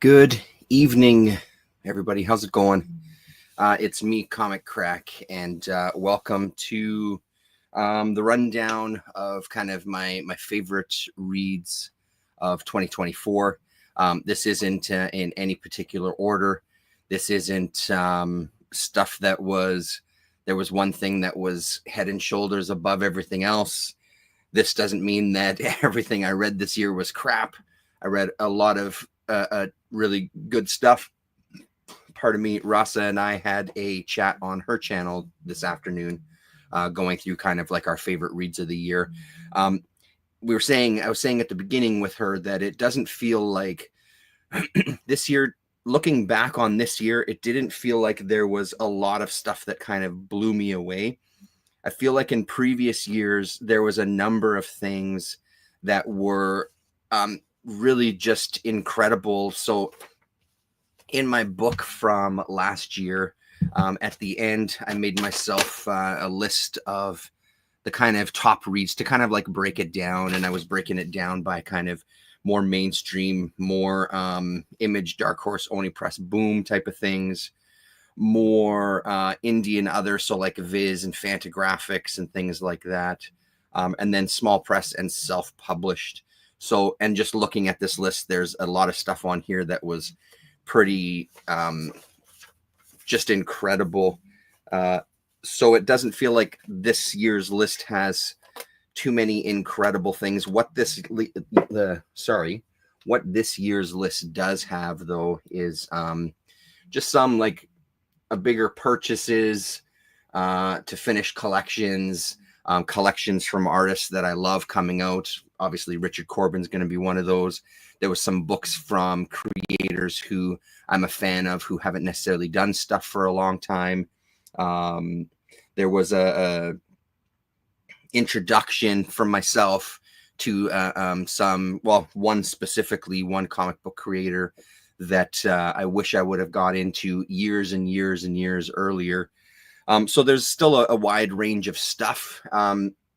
Good evening, everybody. How's it going? It's me, Comic Crack, and welcome to the rundown of kind of my favorite reads of 2024. This isn't in any particular order. This isn't stuff that there was one thing that was head and shoulders above everything else. This doesn't mean that everything I read this year was crap. I read a lot of really good stuff. Pardon me, Rasa and I had a chat on her channel this afternoon, going through kind of like our favorite reads of the year. I was saying at the beginning with her that it doesn't feel like this year, looking back on this year, it didn't feel like there was a lot of stuff that kind of blew me away. I feel like in previous years, there was a number of things that were really just incredible. So in my book from last year, at the end, I made myself a list of the kind of top reads to kind of like break it down. And I was breaking it down by kind of more mainstream, more Image, Dark Horse, Oni Press, Boom type of things, more indie and other, so like Viz and Fantagraphics and things like that, and then small press and self-published. So, and just looking at this list, there's a lot of stuff on here that was pretty just incredible. So it doesn't feel like this year's list has too many incredible things. What this year's list does have, though, is just some like a bigger purchases to finish collections, collections from artists that I love coming out. Obviously, Richard Corbin's going to be one of those. There was some books from creators who I'm a fan of who haven't necessarily done stuff for a long time. There was a introduction from myself to one comic book creator that I wish I would have got into years and years and years earlier. So there's still a wide range of stuff.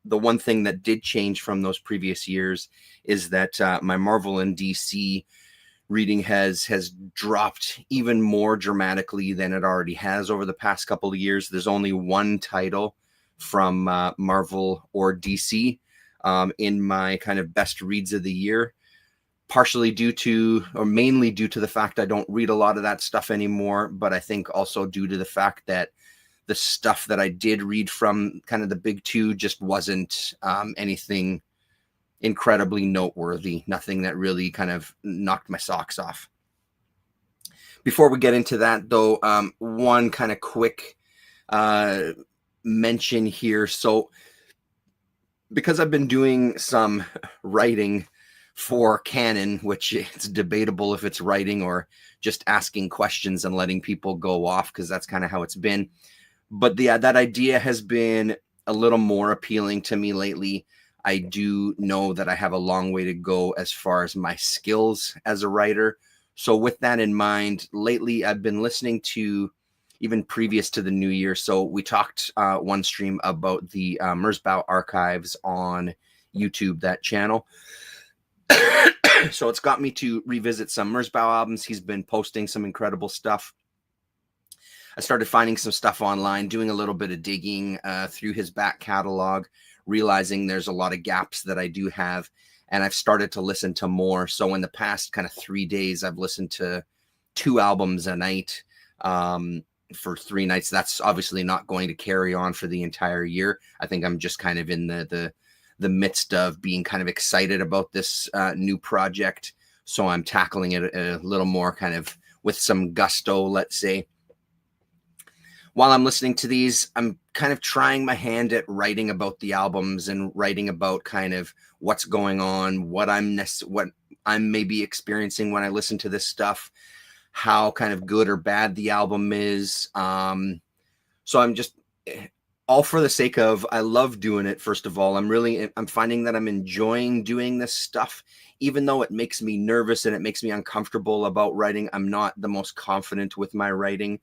The one thing that did change from those previous years is that my Marvel and DC reading has dropped even more dramatically than it already has over the past couple of years. There's only one title from Marvel or DC in my kind of best reads of the year, partially due to, or mainly due to the fact I don't read a lot of that stuff anymore, but I think also due to the fact that the stuff that I did read from kind of the big two just wasn't anything incredibly noteworthy, nothing that really kind of knocked my socks off. Before we get into that, though, one kind of quick mention here. So because I've been doing some writing for canon, which it's debatable if it's writing or just asking questions and letting people go off, because that's kind of how it's been. But that idea has been a little more appealing to me lately. I do know that I have a long way to go as far as my skills as a writer. So with that in mind, lately I've been listening to, even previous to the new year. So we talked one stream about the Merzstack archives on YouTube, that channel. So it's got me to revisit some Merzstack albums. He's been posting some incredible stuff. I started finding some stuff online, doing a little bit of digging through his back catalog, realizing there's a lot of gaps that I do have, and I've started to listen to more. So in the past kind of 3 days, I've listened to 2 albums a night for 3 nights. That's obviously not going to carry on for the entire year. I think I'm just kind of in the midst of being kind of excited about this new project. So I'm tackling it a little more kind of with some gusto, let's say. While I'm listening to these, I'm kind of trying my hand at writing about the albums and writing about kind of what's going on, what I'm maybe experiencing when I listen to this stuff, how kind of good or bad the album is. So I'm just all for the sake of, I love doing it. First of all, I'm finding that I'm enjoying doing this stuff, even though it makes me nervous and it makes me uncomfortable about writing. I'm not the most confident with my writing.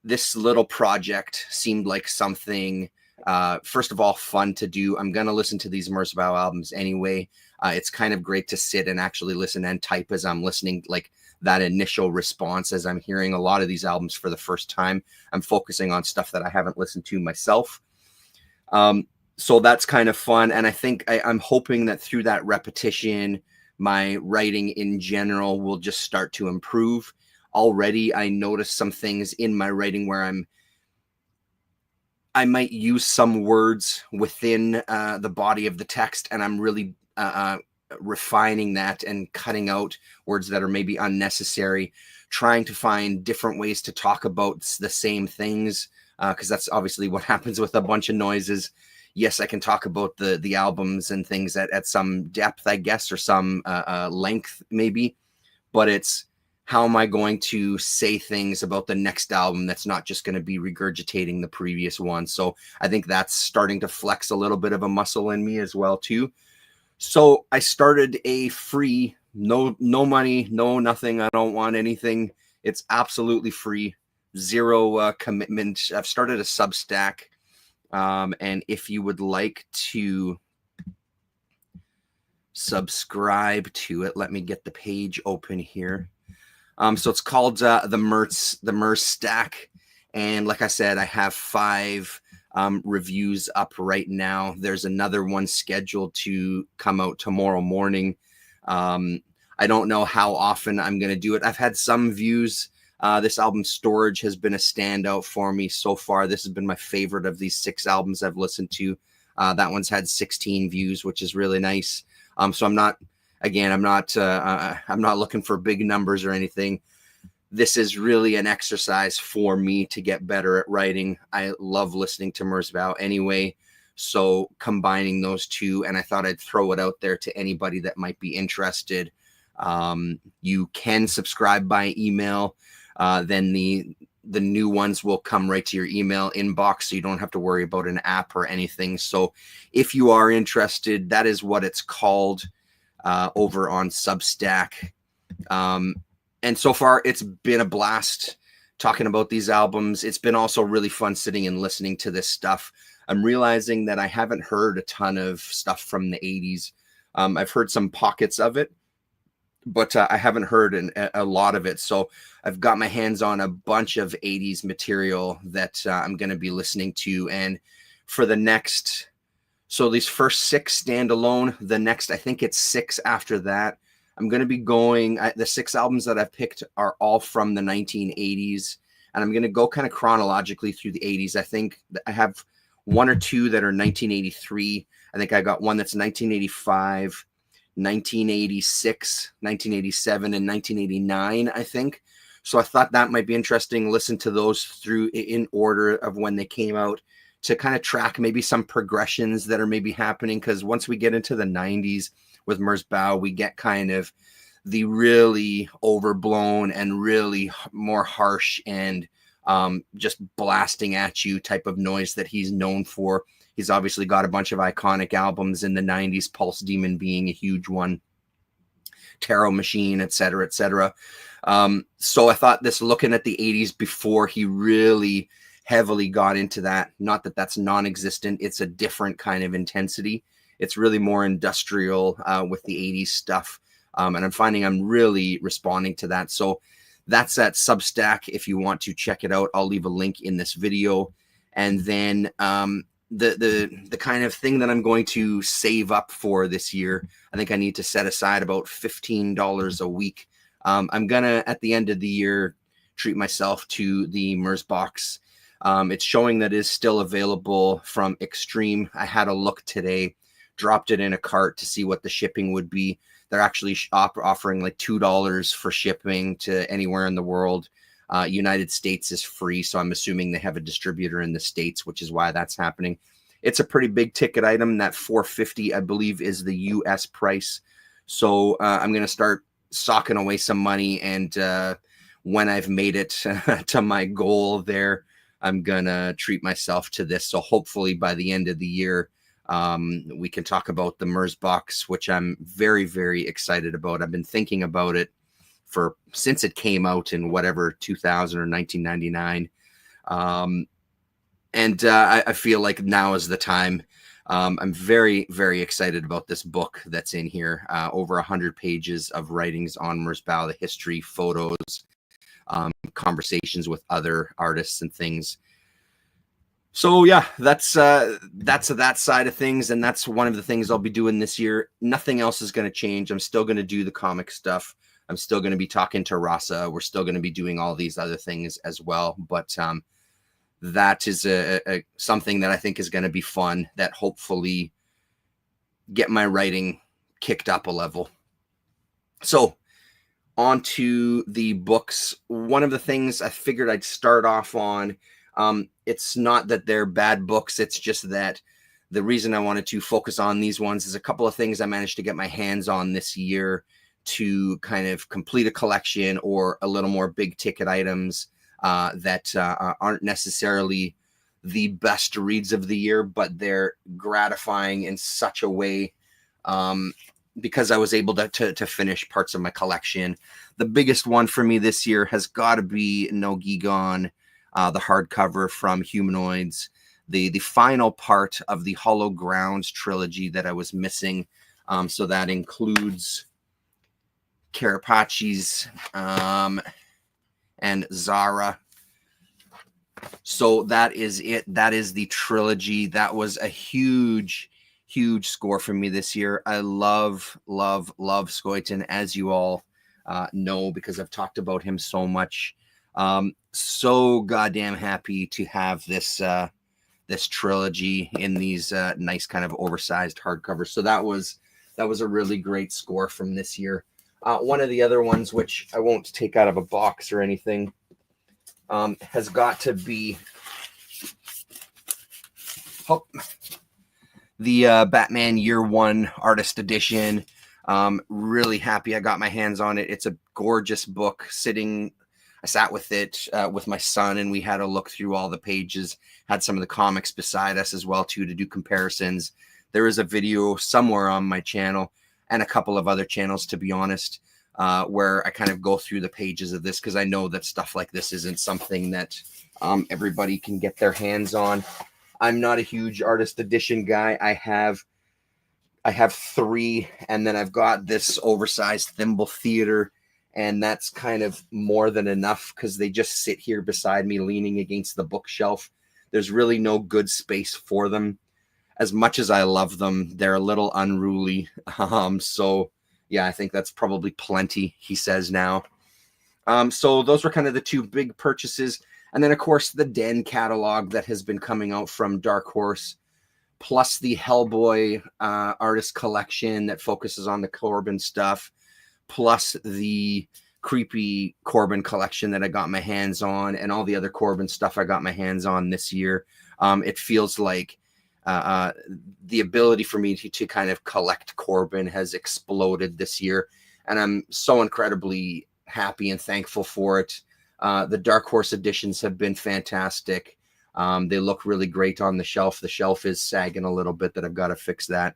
This little project seemed like something First of all, fun to do. I'm going to listen to these Merzbow albums anyway. It's kind of great to sit and actually listen and type as I'm listening, like that initial response as I'm hearing a lot of these albums for the first time. I'm focusing on stuff that I haven't listened to myself. So that's kind of fun. And I think I'm hoping that through that repetition, my writing in general will just start to improve. Already, I noticed some things in my writing where I might use some words within the body of the text, and I'm really refining that and cutting out words that are maybe unnecessary, trying to find different ways to talk about the same things, because that's obviously what happens with a bunch of noises. Yes, I can talk about the albums and things at some depth, I guess, or some length maybe, but it's how am I going to say things about the next album that's not just going to be regurgitating the previous one. So I think that's starting to flex a little bit of a muscle in me as well too. So I started a free, no money, no nothing. I don't want anything. It's absolutely free, zero commitment. I've started a Substack. And if you would like to subscribe to it, let me get the page open here. So it's called the Merzstack. And like I said, I have 5 reviews up right now. There's another one scheduled to come out tomorrow morning. I don't know how often I'm going to do it. I've had some views. This album Storage has been a standout for me so far. This has been my favorite of these 6 albums I've listened to. That one's had 16 views, which is really nice. So I'm not looking for big numbers or anything. This is really an exercise for me to get better at writing. I love listening to Merzbow anyway. So combining those two, and I thought I'd throw it out there to anybody that might be interested. You can subscribe by email. Then the new ones will come right to your email inbox, so you don't have to worry about an app or anything. So if you are interested, that is what it's called over on Substack. And so far, it's been a blast talking about these albums. It's been also really fun sitting and listening to this stuff. I'm realizing that I haven't heard a ton of stuff from the 80s. I've heard some pockets of it, but I haven't heard a lot of it. So I've got my hands on a bunch of 80s material that I'm going to be listening to. And for the next, so these first 6 standalone, the next, I think it's 6 after that, I'm going to be going, the 6 albums that I've picked are all from the 1980s. And I'm going to go kind of chronologically through the 80s. I think I have 1 or 2 that are 1983. I think I got one that's 1985. 1986, 1987, and 1989, I think. So I thought that might be interesting. Listen to those through in order of when they came out to kind of track maybe some progressions that are maybe happening. Because once we get into the 90s with Merzbow, we get kind of the really overblown and really more harsh and just blasting at you type of noise that he's known for. He's obviously got a bunch of iconic albums in the 90s, Pulse Demon being a huge one, Tarot Machine, et cetera, et cetera. So I thought this, looking at the 80s before he really heavily got into that, not that that's non-existent, it's a different kind of intensity. It's really more industrial with the 80s stuff. And I'm finding I'm really responding to that. So that's at Substack. If you want to check it out, I'll leave a link in this video. And then the kind of thing that I'm going to save up for this year, I think I need to set aside about $15 a week. I'm gonna, at the end of the year, treat myself to the Merzbox. It's showing that is still available from Extreme. I had a look today, dropped it in a cart to see what the shipping would be. They're actually offering like $2 for shipping to anywhere in the world. United States is free, so I'm assuming they have a distributor in the States, which is why that's happening. It's a pretty big ticket item. That $450, I believe, is the US price. So I'm going to start socking away some money, and when I've made it to my goal there, I'm going to treat myself to this. So hopefully by the end of the year, we can talk about the Merzbox, which I'm very, very excited about. I've been thinking about it since it came out in whatever 2000 or 1999. And I feel like now is the time. I'm very, very excited about this book that's in here. Over 100 pages of writings on Merzbow, the history, photos, conversations with other artists and things. So yeah, that's that side of things, and that's one of the things I'll be doing this year. Nothing else is going to change. I'm still going to do the comic stuff. I'm still going to be talking to Rasa. We're still going to be doing all these other things as well. But that is a something that I think is going to be fun. That hopefully get my writing kicked up a level. So on to the books. One of the things I figured I'd start off on. It's not that they're bad books. It's just that the reason I wanted to focus on these ones is a couple of things I managed to get my hands on this year to kind of complete a collection or a little more big ticket items that aren't necessarily the best reads of the year, but they're gratifying in such a way because I was able to finish parts of my collection. The biggest one for me this year has got to be No Gigon, the hardcover from Humanoids, the final part of the Hollow Grounds trilogy that I was missing. So that includes Carapaces and Zara. So that is it. That is the trilogy. That was a huge score for me this year. I love Scoyton, as you all know, because I've talked about him so much. So goddamn happy to have this this trilogy in these nice kind of oversized hardcovers. So that was a really great score from this year. One of the other ones, which I won't take out of a box or anything, has got to be the Batman Year One Artist Edition. Really happy I got my hands on it. It's a gorgeous book. I sat with it with my son, and we had a look through all the pages, had some of the comics beside us as well, too, to do comparisons. There is a video somewhere on my channel and a couple of other channels, to be honest, where I kind of go through the pages of this, because I know that stuff like this isn't something that everybody can get their hands on. I'm not a huge artist edition guy. I have 3, and then I've got this oversized Thimble Theater, and that's kind of more than enough because they just sit here beside me leaning against the bookshelf. There's really no good space for them. As much as I love them, they're a little unruly. So yeah, I think that's probably plenty, he says now. So those were kind of the 2 big purchases. And then, of course, the Den catalog that has been coming out from Dark Horse, plus the Hellboy artist collection that focuses on the Corbin stuff, plus the creepy Corbin collection that I got my hands on, and all the other Corbin stuff I got my hands on this year. It feels like the ability for me to kind of collect Corbin has exploded this year, and I'm so incredibly happy and thankful for it. The Dark Horse editions have been fantastic. They look really great on the shelf. The shelf is sagging a little bit, that I've got to fix that.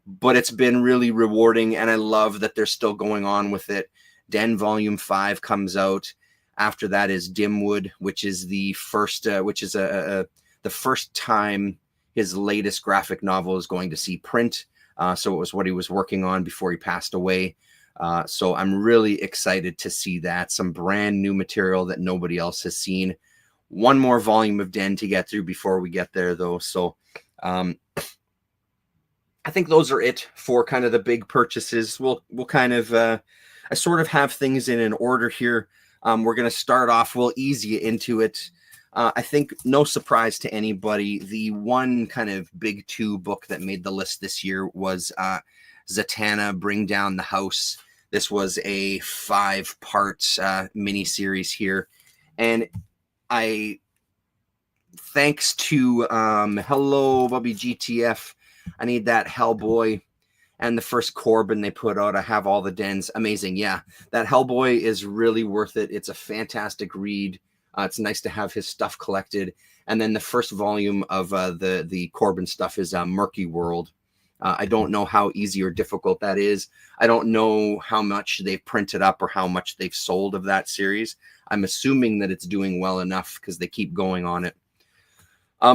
But it's been really rewarding, and I love that they're still going on with it. Den Volume 5 comes out. After that is Dimwood, which is the first, the first time his latest graphic novel is going to see print. So it was what he was working on before he passed away. So I'm really excited to see that. Some brand new material that nobody else has seen. One more volume of Den to get through before we get there, though. So I think those are it for kind of the big purchases. We'll kind of, I sort of have things in an order here. We're going to start off, we'll ease you into it. I think no surprise to anybody, the one kind of big 2 book that made the list this year was Zatanna, Bring Down the House. This was a 5-part mini series here. And thanks to hello, Bubby GTF, I need that Hellboy and the first Corbin they put out. I have all the Dens. Amazing. Yeah, that Hellboy is really worth it. It's a fantastic read. It's nice to have his stuff collected. And then the first volume of the Corbin stuff is Murky World. I don't know how easy or difficult that is. I don't know how much they've printed up or how much they've sold of that series. I'm assuming that it's doing well enough because they keep going on it.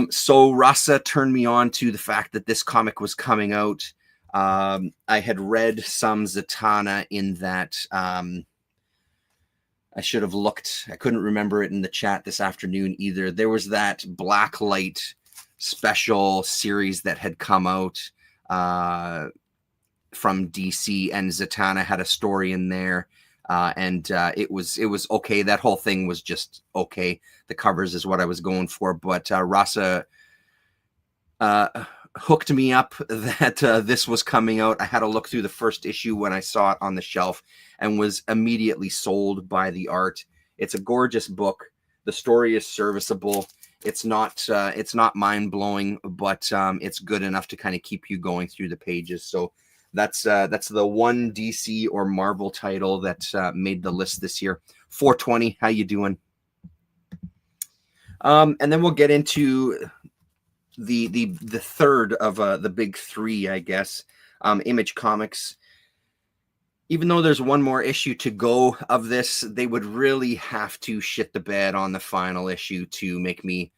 So Rasa turned me on to the fact that this comic was coming out. I had read some Zatanna in that. I should have looked. I couldn't remember it in the chat this afternoon either. There was that Blacklight special series that had come out from DC, and Zatanna had a story in there. And it was okay. That whole thing was just okay. The covers is what I was going for, but Rasa hooked me up that this was coming out. I had a look through the first issue when I saw it on the shelf and was immediately sold by the art. It's a gorgeous book. The story is serviceable. It's not mind-blowing, but it's good enough to kind of keep you going through the pages. So that's the one DC or Marvel title that made the list this year. 420, how you doing? And then we'll get into the third of the big three, I guess. Image Comics. Even though there's one more issue to go of this, they would really have to shit the bed on the final issue to make me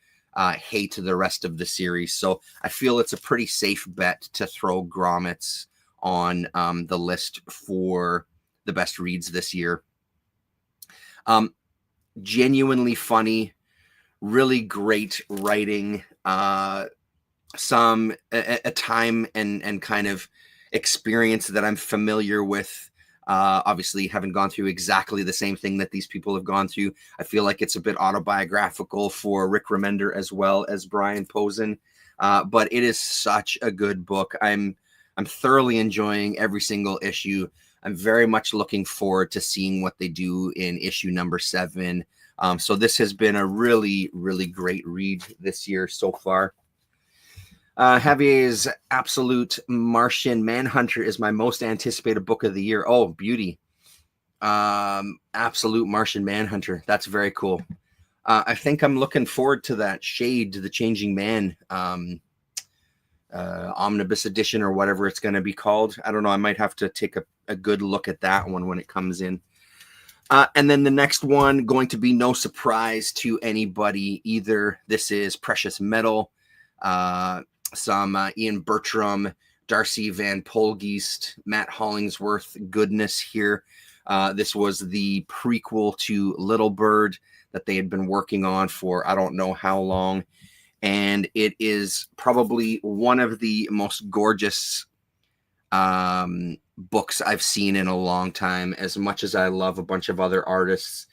hate the rest of the series. So I feel it's a pretty safe bet to throw Grommets on the list for the best reads this year. Genuinely funny, really great writing, some a time and kind of experience that I'm familiar with. Obviously, haven't gone through exactly the same thing that these people have gone through. I feel like it's a bit autobiographical for Rick Remender as well as Brian Posen, but it is such a good book. I'm thoroughly enjoying every single issue. I'm very much looking forward to seeing what they do in issue number 7. So this has been a really, really great read this year so far. Javier's Absolute Martian Manhunter is my most anticipated book of the year. Oh, beauty. Absolute Martian Manhunter. That's very cool. I think I'm looking forward to that Shade, the Changing Man omnibus edition or whatever it's going to be called. I don't know. I might have to take a good look at that one when it comes in. And then the next one, going to be no surprise to anybody either. This is Precious Metal. Some Ian Bertram, Darcy Van Polgeest, Matt Hollingsworth goodness here. This was the prequel to Little Bird that they had been working on for I don't know how long. And it is probably one of the most gorgeous books I've seen in a long time, as much as I love a bunch of other artists,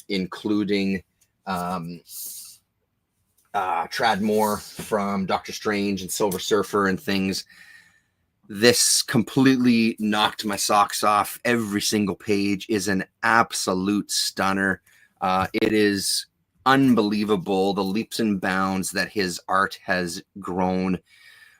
including Tradmore from Doctor Strange and Silver Surfer and things. This completely knocked my socks off. Every single page is an absolute stunner. It is unbelievable, the leaps and bounds that his art has grown.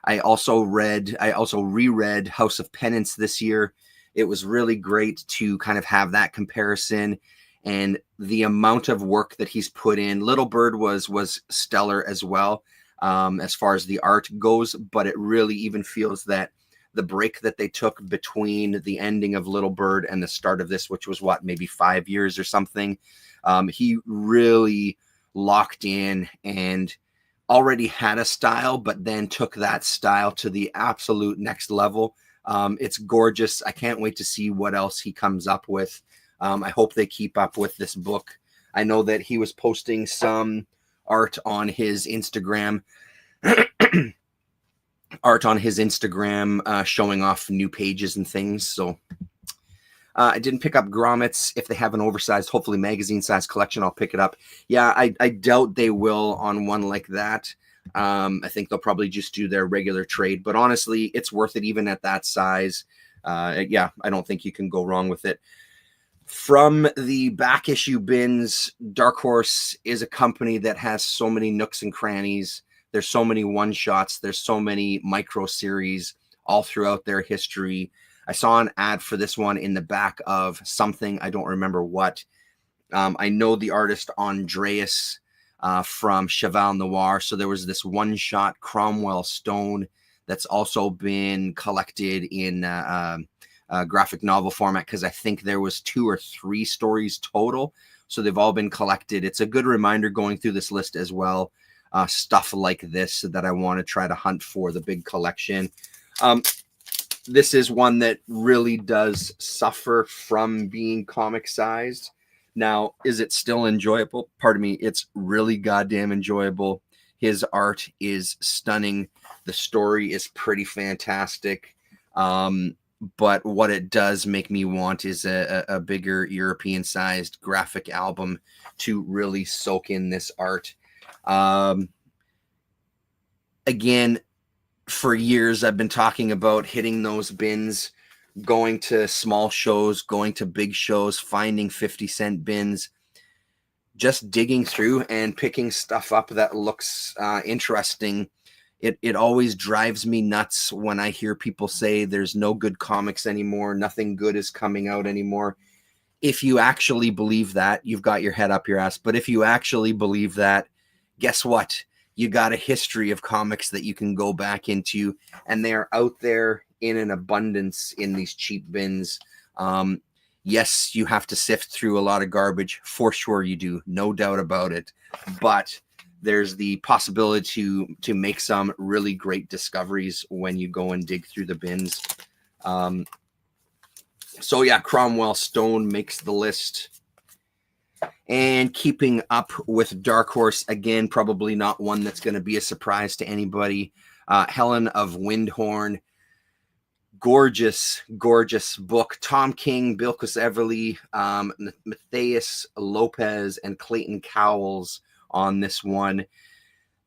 I also reread House of Penance this year. It was really great to kind of have that comparison and the amount of work that he's put in. Little Bird was stellar as well, as far as the art goes, but it really even feels that the break that they took between the ending of Little Bird and the start of this, which was maybe 5 years or something, he really locked in and already had a style, but then took that style to the absolute next level. It's gorgeous. I can't wait to see what else he comes up with. I hope they keep up with this book. I know that he was posting some art on his Instagram, showing off new pages and things. So I didn't pick up Grommets. If they have an oversized, hopefully magazine-sized collection, I'll pick it up. Yeah, I doubt they will on one like that. I think they'll probably just do their regular trade. But honestly, it's worth it even at that size. Yeah, I don't think you can go wrong with it. From the back issue bins, Dark Horse is a company that has so many nooks and crannies. There's so many one-shots. There's so many micro-series all throughout their history. I saw an ad for this one in the back of something. I don't remember what. I know the artist Andreas from Cheval Noir. So there was this one-shot Cromwell Stone that's also been collected in graphic novel format, because I think there was 2 or 3 stories total. So they've all been collected. It's a good reminder going through this list as well. stuff like this that I want to try to hunt for the big collection. This is one that really does suffer from being comic sized. Now, is it still enjoyable? Pardon me. It's really goddamn enjoyable. His art is stunning. The story is pretty fantastic. But what it does make me want is a bigger European sized graphic album to really soak in this art. Again, for years, I've been talking about hitting those bins, going to small shows, going to big shows, finding 50-cent bins, just digging through and picking stuff up that looks interesting. It always drives me nuts when I hear people say there's no good comics anymore, nothing good is coming out anymore. If you actually believe that, you've got your head up your ass. But if you actually believe that, guess what? You got a history of comics that you can go back into, and they are out there in an abundance in these cheap bins. Yes, you have to sift through a lot of garbage. For sure you do. No doubt about it. But there's the possibility to make some really great discoveries when you go and dig through the bins. So yeah, Cromwell Stone makes the list. And keeping up with Dark Horse, again, probably not one that's going to be a surprise to anybody. Helen of Windhorn. Gorgeous, gorgeous book. Tom King, Bilquis Everly, Matthias Lopez, and Clayton Cowles on this one.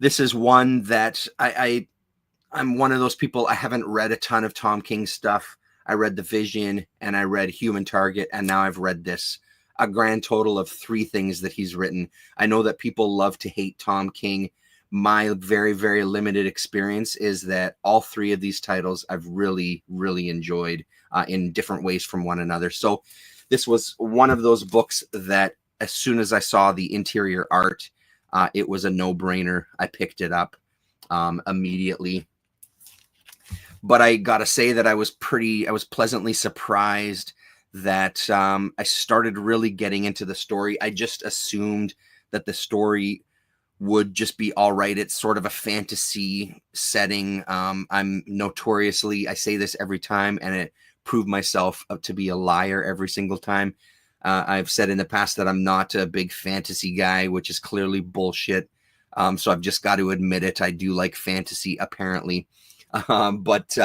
This is one that I'm one of those people, I haven't read a ton of Tom King stuff. I read The Vision and I read Human Target, and now I've read this. A grand total of 3 things that he's written. I know that people love to hate Tom King. My very, very limited experience is that all 3 of these titles I've really, really enjoyed in different ways from one another. So this was one of those books that as soon as I saw the interior art, it was a no-brainer. I picked it up immediately. But I got to say that I was pleasantly surprised that I started really getting into the story. I just assumed that the story would just be all right. It's sort of a fantasy setting. I'm notoriously, I say this every time, and it proved myself to be a liar every single time. I've said in the past that I'm not a big fantasy guy, which is clearly bullshit. So I've just got to admit it. I do like fantasy, apparently. But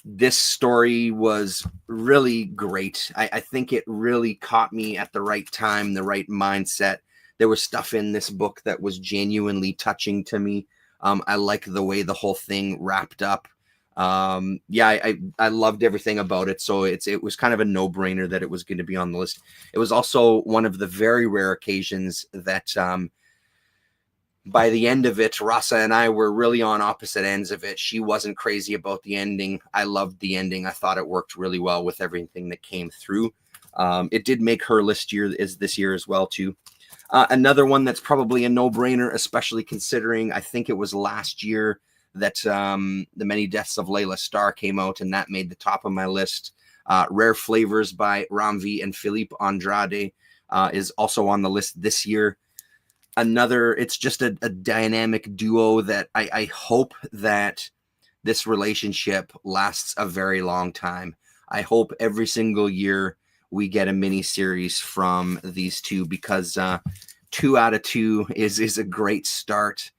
this story was really great. I think it really caught me at the right time, the right mindset. There was stuff in this book that was genuinely touching to me. I like the way the whole thing wrapped up. Yeah, I loved everything about it. So it was kind of a no-brainer that it was going to be on the list. It was also one of the very rare occasions that by the end of it, Rasa and I were really on opposite ends of it. She wasn't crazy about the ending. I loved the ending. I thought it worked really well with everything that came through. It did make her list this year as well, too. Another one that's probably a no-brainer, especially considering I think it was last year that The Many Deaths of Layla Starr came out, and that made the top of my list. Rare Flavors by Ramvi and Philippe Andrade is also on the list this year. It's just a dynamic duo that I hope that this relationship lasts a very long time. I hope every single year we get a mini series from these two, because 2 out of 2 is a great start.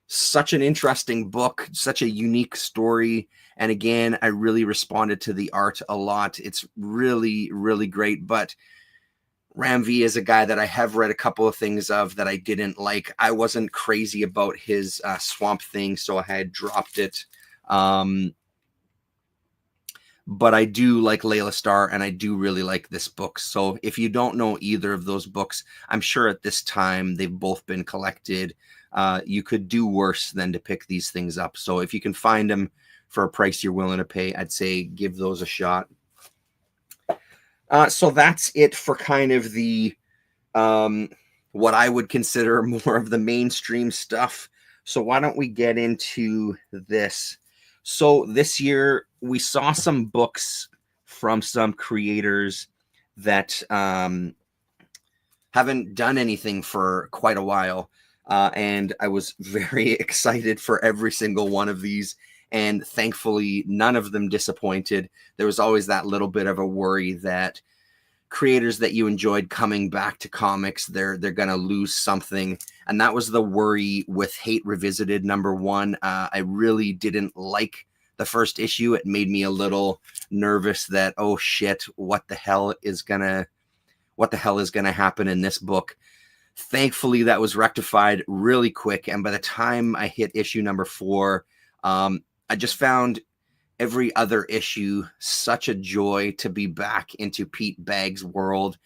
Such an interesting book, such a unique story. And again, I really responded to the art a lot. It's really, really great. But Ramvi is a guy that I have read a couple of things of that I didn't like. I wasn't crazy about his Swamp Thing, so I had dropped it. But I do like Layla Starr, and I do really like this book. So if you don't know either of those books, I'm sure at this time they've both been collected. You could do worse than to pick these things up. So if you can find them for a price you're willing to pay, I'd say give those a shot. So that's it for kind of the what I would consider more of the mainstream stuff. So why don't we get into this? So this year we saw some books from some creators that haven't done anything for quite a while. And I was very excited for every single one of these. And thankfully, none of them disappointed. There was always that little bit of a worry that creators that you enjoyed coming back to comics, they're going to lose something. And that was the worry with Hate Revisited #1. I really didn't like the first issue. It made me a little nervous that, oh shit, what the hell is going to happen in this book? Thankfully, that was rectified really quick. And by the time I hit issue #4, I just found every other issue such a joy to be back into Pete Bagg's world.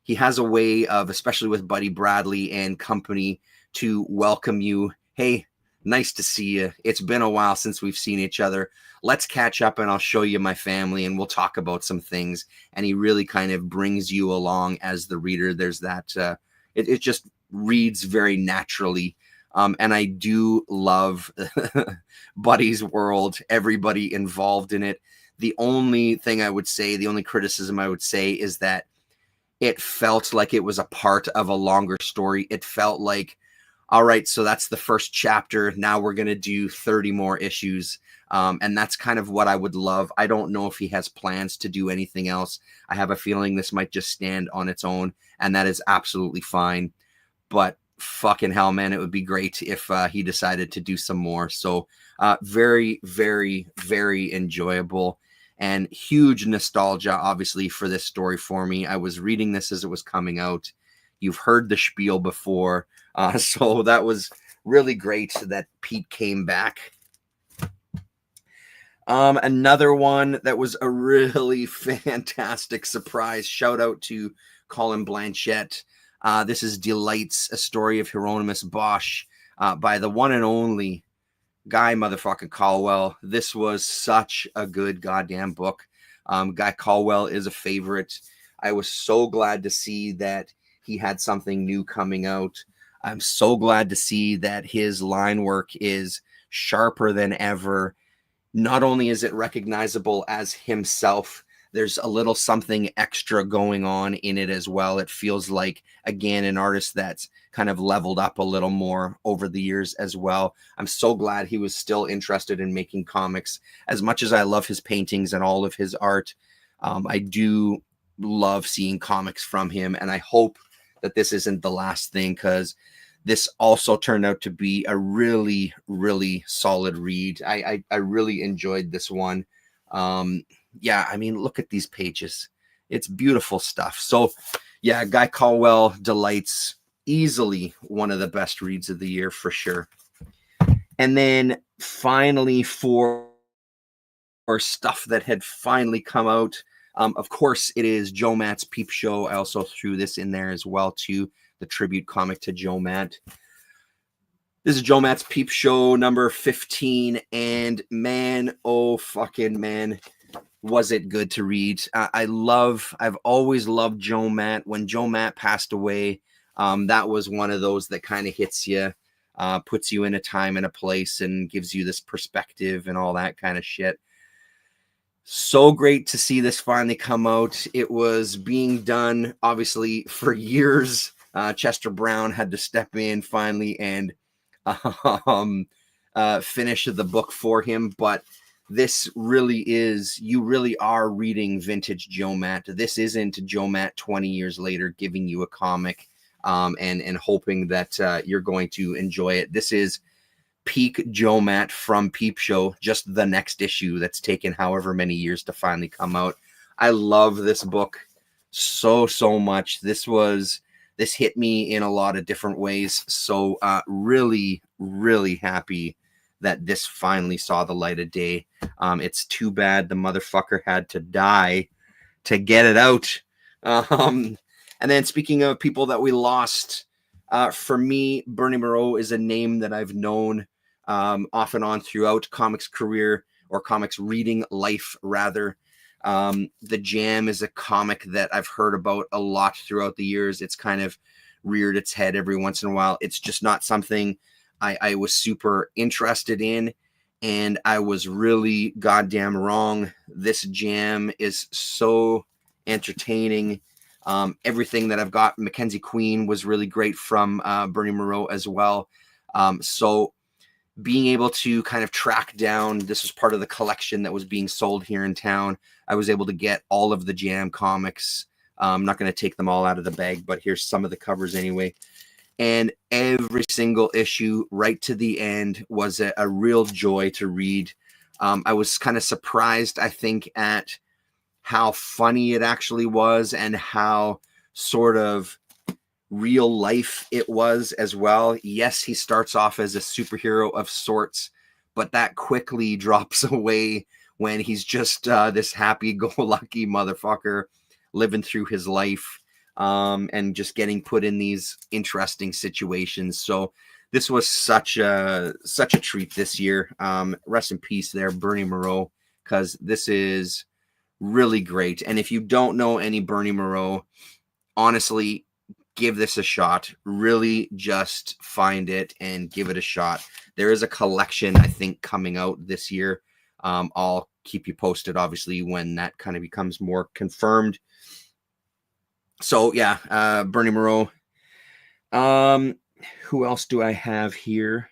He has a way of, especially with Buddy Bradley and company, to welcome you. Hey, nice to see you. It's been a while since we've seen each other. Let's catch up and I'll show you my family and we'll talk about some things. And he really kind of brings you along as the reader. There's that, it just reads very naturally. And I do love Buddy's world, everybody involved in it. The only thing I would say, the only criticism I would say is that it felt like it was a part of a longer story. It felt like, all right, so that's the first chapter. Now we're going to do 30 more issues. And that's kind of what I would love. I don't know if he has plans to do anything else. I have a feeling this might just stand on its own, and that is absolutely fine. But fucking hell, man, it would be great if he decided to do some more. So very, very, very enjoyable, and huge nostalgia, obviously, for this story for me. I was reading this as it was coming out. You've heard the spiel before. So that was really great that Pete came back. Another one that was a really fantastic surprise. Shout out to Colin Blanchett. This is Delights, a story of Hieronymus Bosch by the one and only Guy motherfucking Caldwell. This was such a good goddamn book. Guy Caldwell is a favorite. I was so glad to see that he had something new coming out. I'm so glad to see that his line work is sharper than ever. Not only is it recognizable as himself, there's a little something extra going on in it as well. It feels like, again, an artist that's kind of leveled up a little more over the years as well. I'm so glad he was still interested in making comics. As much as I love his paintings and all of his art, I do love seeing comics from him. And I hope that this isn't the last thing, because this also turned out to be a really, really solid read. I really enjoyed this one. Yeah, I mean, look at these pages. It's beautiful stuff. So, yeah, Guy Caldwell, Delights, easily one of the best reads of the year for sure. And then finally, for stuff that had finally come out, of course, it is Joe Matt's Peep Show. I also threw this in there as well, too, the tribute comic to Joe Matt. This is Joe Matt's Peep Show number 15, and man, oh fucking man, was it good to read. I've always loved Joe Matt. When Joe Matt passed away, that was one of those that kind of hits you, puts you in a time and a place and gives you this perspective and all that kind of shit. So great to see this finally come out. It was being done, obviously, for years. Chester Brown had to step in finally and finish the book for him. But this really is, you really are reading vintage Joe Matt. This isn't Joe Matt 20 years later giving you a comic and hoping that you're going to enjoy it. This is peak Joe Matt from Peep Show, just the next issue that's taken however many years to finally come out. I love this book so much. This hit me in a lot of different ways. So really happy that this finally saw the light of day. It's too bad the motherfucker had to die to get it out. And then speaking of people that we lost, for me, Bernie Moreau is a name that I've known off and on throughout comics career, or comics reading life rather. The Jam is a comic that I've heard about a lot throughout the years. It's kind of reared its head every once in a while. It's just not something I was super interested in, and I was really goddamn wrong. This Jam is so entertaining. Everything that I've got, Mackenzie Queen was really great from Bernie Moreau as well. So being able to kind of track down, this was part of the collection that was being sold here in town. I was able to get all of the Jam comics. I'm not going to take them all out of the bag, but here's some of the covers anyway. And every single issue right to the end was a real joy to read. I was kind of surprised, I think, at how funny it actually was and how sort of real life it was as well. Yes, he starts off as a superhero of sorts, but that quickly drops away when he's just this happy-go-lucky motherfucker living through his life, and just getting put in these interesting situations. So this was such a treat this year. Rest in peace there, Bernie Moreau, because this is really great. And if you don't know any Bernie Moreau, honestly, give this a shot. Really just find it and give it a shot. There is a collection, I think, coming out this year. I'll keep you posted, obviously, when that kind of becomes more confirmed. So yeah, Bernie Moreau. Who else do I have here?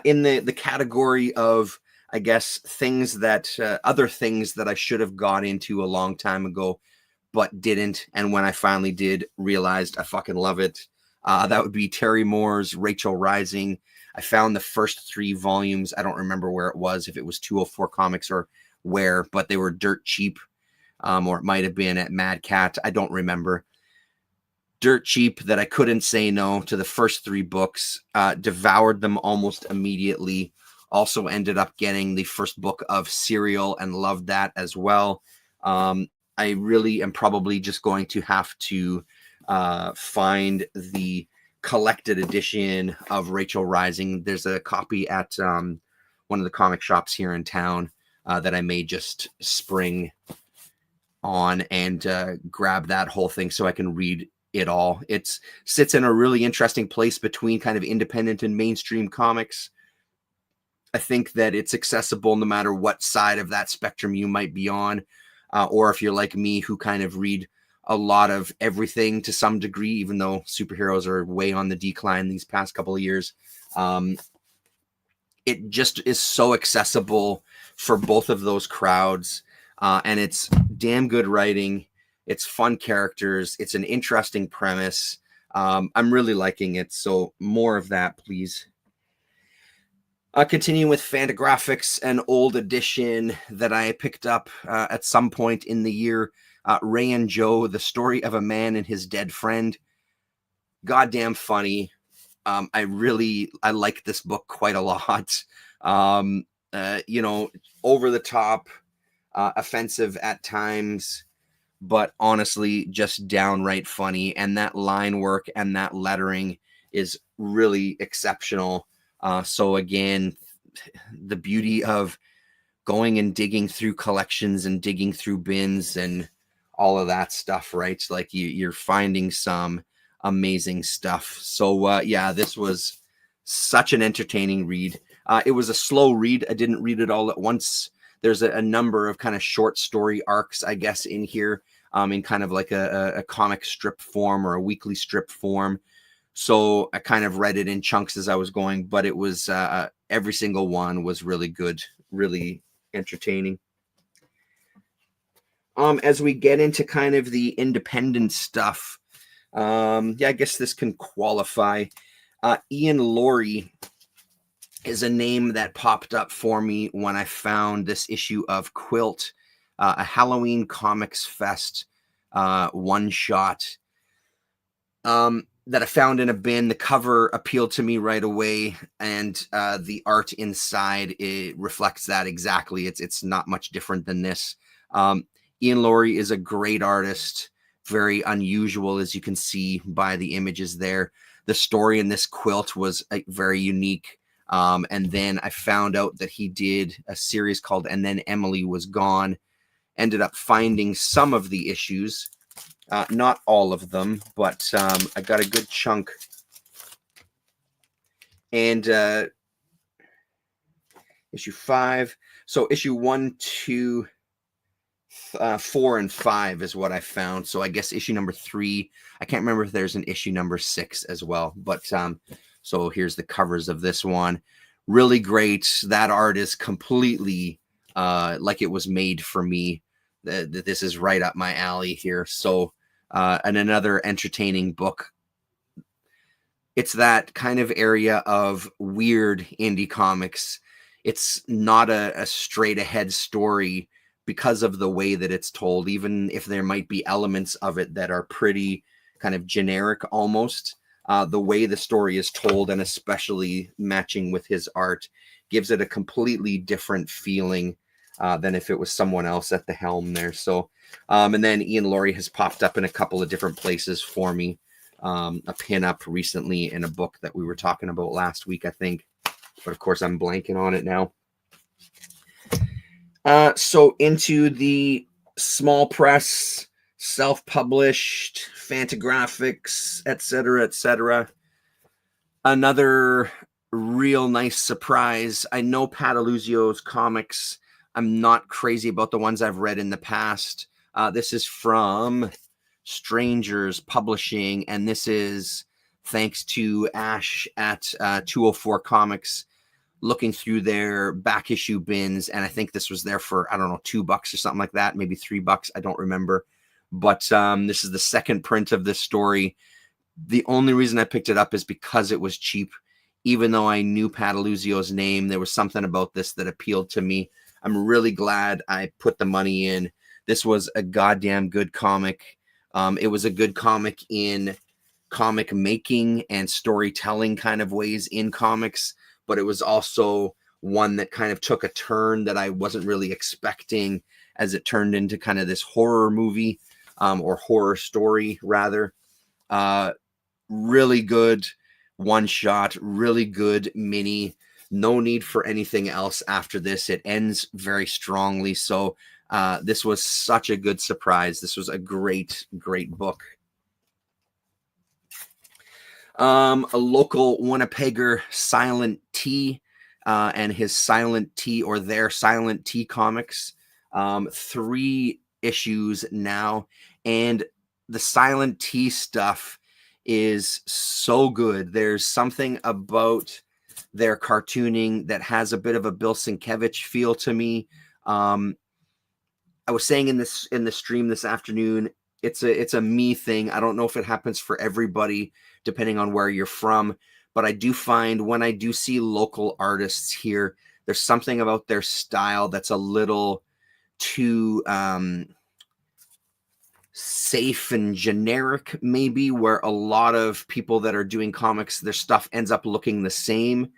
In the category of, I guess, things that other things that I should have got into a long time ago, but didn't, and when I finally did, realized I fucking love it. That would be Terry Moore's Rachel Rising. I found the first 3 volumes. I don't remember where it was, if it was 204 Comics or where, but they were dirt cheap, or it might have been at Mad Cat. I don't remember. Dirt cheap that I couldn't say no to the first 3 books. Devoured them almost immediately. Also ended up getting the first book of Serial and loved that as well. I really am probably just going to have to find the collected edition of Rachel Rising. There's a copy at one of the comic shops here in town that I may just spring on and grab that whole thing so I can read it all. It sits in a really interesting place between kind of independent and mainstream comics. I think that it's accessible no matter what side of that spectrum you might be on. Or if you're like me, who kind of read a lot of everything to some degree, even though superheroes are way on the decline these past couple of years. It just is so accessible for both of those crowds. And it's damn good writing. It's fun characters. It's an interesting premise. I'm really liking it. So more of that, please. Continuing with Fantagraphics, an old edition that I picked up at some point in the year. Ray and Joe, The Story of a Man and His Dead Friend. Goddamn funny. I like this book quite a lot. Over the top, offensive at times, but honestly, just downright funny. And that line work and that lettering is really exceptional. So again, the beauty of going and digging through collections and digging through bins and all of that stuff, right? Like you're finding some amazing stuff. So yeah, this was such an entertaining read. It was a slow read. I didn't read it all at once. There's a number of kind of short story arcs, I guess, in here, in kind of like a comic strip form or a weekly strip form. So I kind of read it in chunks as I was going, but it was every single one was really good, really entertaining. As we get into kind of the independent stuff, I guess this can qualify. Ian Laurie is a name that popped up for me when I found this issue of Quilt, a Halloween Comics Fest one shot. That I found in a bin. The cover appealed to me right away, and the art inside, it reflects that exactly. It's not much different than this. Ian Laurie is a great artist, very unusual, as you can see by the images there. The story in this quilt was very unique. And then I found out that he did a series called And Then Emily Was Gone. Ended up finding some of the issues. Not all of them, but I got a good chunk. And issue 5. So issue 1, 2, 4 and 5 is what I found. So I guess issue number 3. I can't remember if there's an issue number 6 as well. But so here's the covers of this one. Really great. That art is completely like it was made for me. This is right up my alley here. So and another entertaining book. It's that kind of area of weird indie comics. It's not a straight ahead story because of the way that it's told, even if there might be elements of it that are pretty kind of generic almost. The way the story is told, and especially matching with his art, gives it a completely different feeling than if it was someone else at the helm there. So, and then Ian Laurie has popped up in a couple of different places for me. A pin-up recently in a book that we were talking about last week, I think. But of course, I'm blanking on it now. So into the small press, self-published, Fantagraphics, etc., etc. Another real nice surprise. I know Pataluzio's comics. I'm not crazy about the ones I've read in the past. This is from Strangers Publishing, and this is thanks to Ash at 204 Comics, looking through their back issue bins, and I think this was there for, I don't know, $2 or something like that, maybe $3, I don't remember. But this is the second print of this story. The only reason I picked it up is because it was cheap. Even though I knew Pataluzio's name, there was something about this that appealed to me. I'm really glad I put the money in. This was a goddamn good comic. It was a good comic in comic making and storytelling kind of ways in comics, but it was also one that kind of took a turn that I wasn't really expecting, as it turned into kind of this horror movie, or horror story rather. Really good one shot, really good mini. No need for anything else after this. It ends very strongly. So this was such a good surprise. This was a great, great book. A local Winnipegger, Silent T, and his Silent T, or their Silent T comics. 3 issues now, and the Silent T stuff is so good. There's something about their cartooning that has a bit of a Bill Sienkiewicz feel to me. I was saying in the stream this afternoon, it's a me thing. I don't know if it happens for everybody, depending on where you're from, but I do find when I do see local artists here, there's something about their style that's a little too safe and generic, maybe, where a lot of people that are doing comics, their stuff ends up looking the same.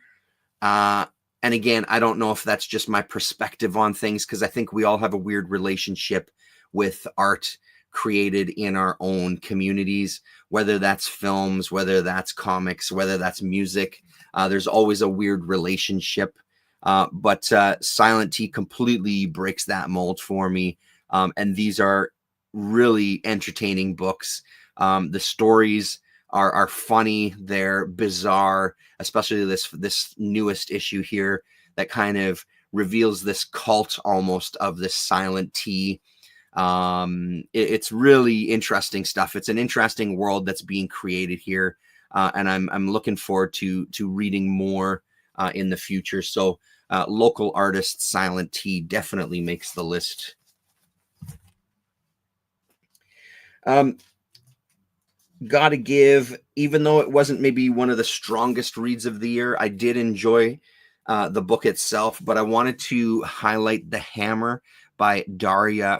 And again, I don't know if that's just my perspective on things, because I think we all have a weird relationship with art created in our own communities, whether that's films, whether that's comics, whether that's music. There's always a weird relationship. But Silent T completely breaks that mold for me. And these are really entertaining books. The stories are funny, they're bizarre, especially this newest issue here that kind of reveals this cult almost of this Silent T. It's really interesting stuff. It's an interesting world that's being created here, and I'm looking forward to reading more in the future. So local artist Silent T definitely makes the list. Gotta give, even though it wasn't maybe one of the strongest reads of the year, I did enjoy the book itself, but I wanted to highlight The Hammer by Daria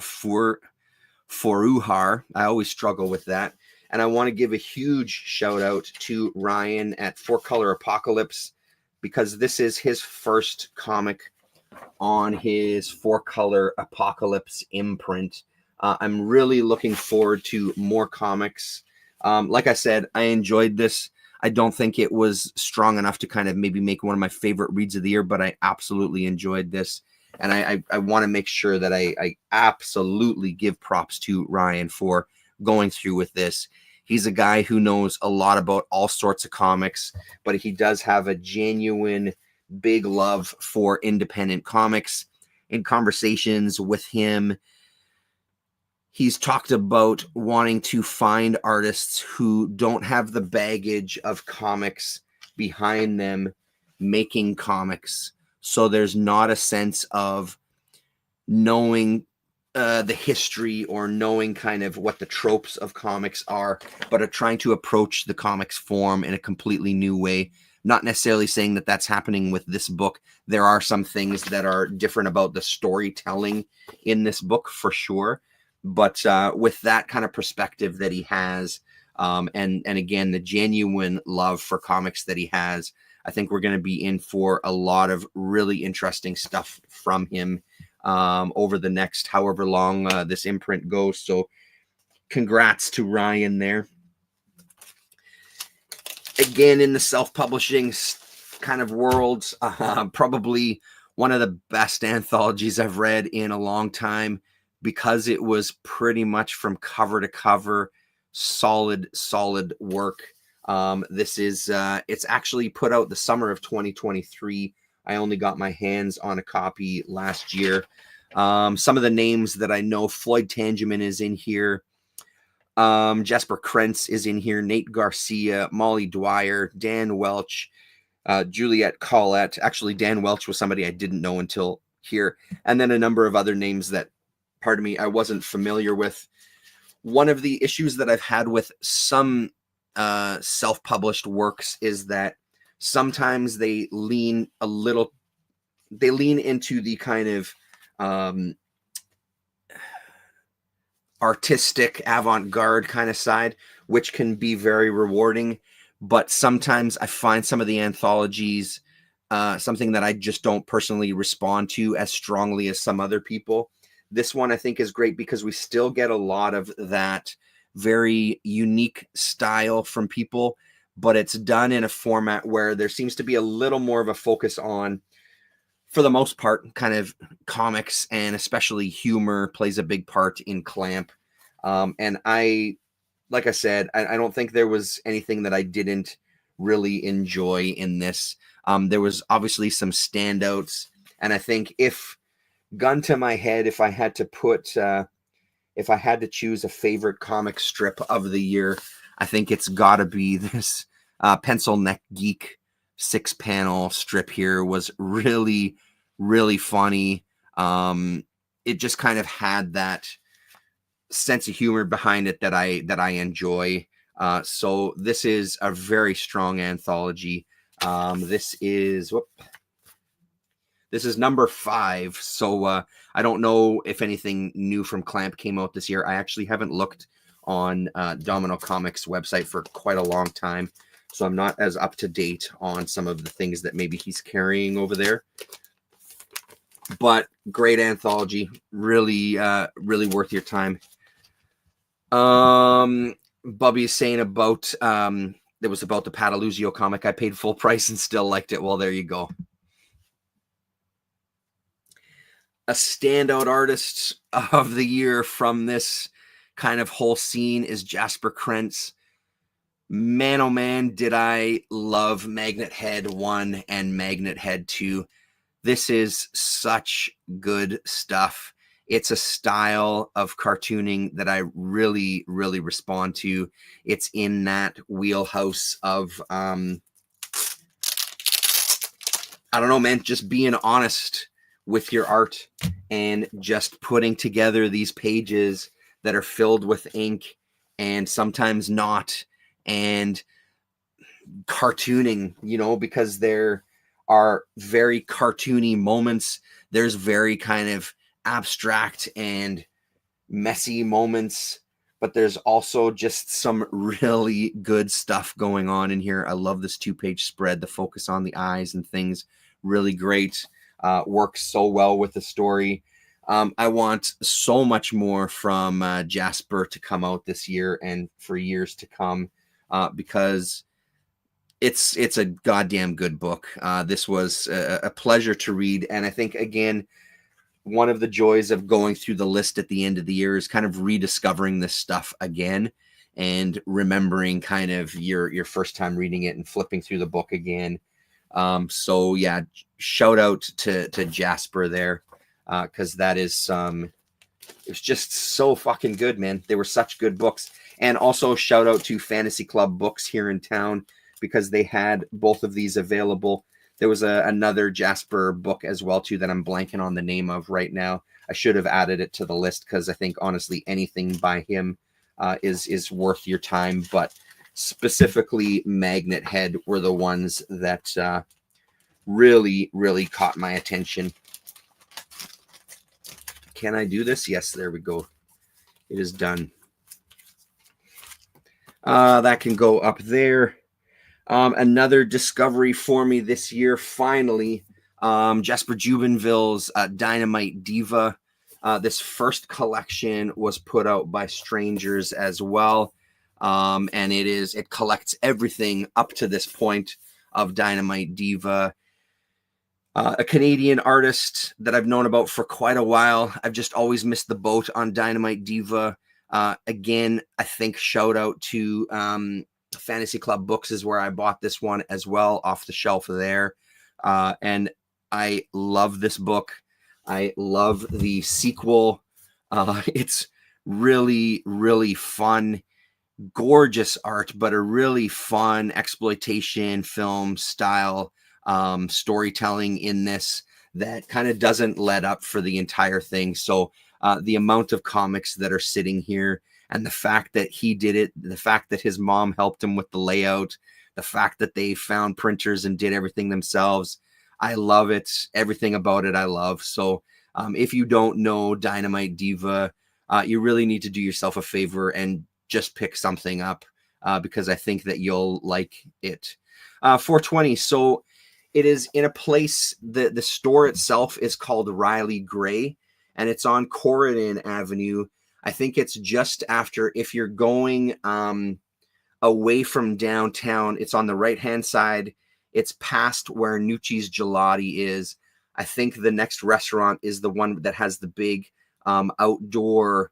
Foruhar. I always struggle with that. And I want to give a huge shout out to Ryan at 4-Color Apocalypse, because this is his first comic on his 4-Color Apocalypse imprint. I'm really looking forward to more comics. Like I said, I enjoyed this. I don't think it was strong enough to kind of maybe make one of my favorite reads of the year, but I absolutely enjoyed this. And I want to make sure that I absolutely give props to Ryan for going through with this. He's a guy who knows a lot about all sorts of comics, but he does have a genuine big love for independent comics. In conversations with him, he's talked about wanting to find artists who don't have the baggage of comics behind them making comics. So there's not a sense of knowing the history or knowing kind of what the tropes of comics are, but are trying to approach the comics form in a completely new way. Not necessarily saying that that's happening with this book. There are some things that are different about the storytelling in this book for sure. But with that kind of perspective that he has, and again, the genuine love for comics that he has, I think we're going to be in for a lot of really interesting stuff from him over the next however long this imprint goes. So congrats to Ryan there. Again, in the self-publishing kind of world, probably one of the best anthologies I've read in a long time, because it was pretty much from cover to cover, solid work. This is, it's actually put out the summer of 2023. I only got my hands on a copy last year. Some of the names that I know: Floyd Tangeman is in here. Jasper Krentz is in here. Nate Garcia, Molly Dwyer, Dan Welch, Juliette Collette. Actually, Dan Welch was somebody I didn't know until here. And then a number of other names that, pardon me, I wasn't familiar with. One of the issues that I've had with some self-published works is that sometimes they lean into the kind of artistic avant-garde kind of side, which can be very rewarding. But sometimes I find some of the anthologies something that I just don't personally respond to as strongly as some other people. This one I think is great because we still get a lot of that very unique style from people, but it's done in a format where there seems to be a little more of a focus on, for the most part, kind of comics, and especially humor plays a big part in Clamp. And like I said, I don't think there was anything that I didn't really enjoy in this. There was obviously some standouts, and I think gun to my head, if I had to choose a favorite comic strip of the year, I think it's got to be this Pencil Neck Geek 6-panel strip here. Was really, really funny. It just kind of had that sense of humor behind it that I enjoy. So this is a very strong anthology. This is number 5. So I don't know if anything new from Clamp came out this year. I actually haven't looked on Domino Comics website for quite a long time, so I'm not as up to date on some of the things that maybe he's carrying over there. But great anthology, really worth your time. Bubby's saying about it was about the Pataluzio comic. I paid full price and still liked it. Well, there you go. A standout artist of the year from this kind of whole scene is Jasper Krentz. Man, oh man, did I love Magnet Head 1 and Magnet Head 2. This is such good stuff. It's a style of cartooning that I really, really respond to. It's in that wheelhouse of, I don't know, man, just being honest with your art and just putting together these pages that are filled with ink and sometimes not, and cartooning, because there are very cartoony moments. There's very kind of abstract and messy moments, but there's also just some really good stuff going on in here. I love this 2-page spread. The focus on the eyes and things, really great. Works so well with the story. I want so much more from Jasper to come out this year and for years to come, because it's a goddamn good book. This was a pleasure to read, and I think, again, one of the joys of going through the list at the end of the year is kind of rediscovering this stuff again and remembering kind of your first time reading it and flipping through the book again. So yeah, shout out to Jasper there, because that is some it was just so fucking good, man. They were such good books. And also shout out to Fantasy Club Books here in town, because they had both of these available. There was another Jasper book as well too that I'm blanking on the name of right now. I should have added it to the list, because I think honestly anything by him is worth your time. But specifically Magnet Head were the ones that really, really caught my attention. Can I do this? Yes, there we go. It is done. That can go up there. Another discovery for me this year, finally, Jasper Jubenville's Dynamite Diva. This first collection was put out by Strangers as well. And it collects everything up to this point of Dynamite Diva. A Canadian artist that I've known about for quite a while. I've just always missed the boat on Dynamite Diva. Again, I think shout out to Fantasy Club Books is where I bought this one as well, off the shelf there. And I love this book. I love the sequel. It's really, really fun, gorgeous art, but a really fun exploitation film style storytelling in this that kind of doesn't let up for the entire thing. So the amount of comics that are sitting here, and the fact that he did it, the fact that his mom helped him with the layout, the fact that they found printers and did everything themselves, I love it. Everything about it I love. So if you don't know Dynamite Diva, you really need to do yourself a favor and just pick something up, because I think that you'll like it. 420. So it is in a place, the store itself is called Riley Gray, and it's on Corridon Avenue. I think it's just after, if you're going away from downtown, it's on the right-hand side. It's past where Nucci's Gelati is. I think the next restaurant is the one that has the big outdoor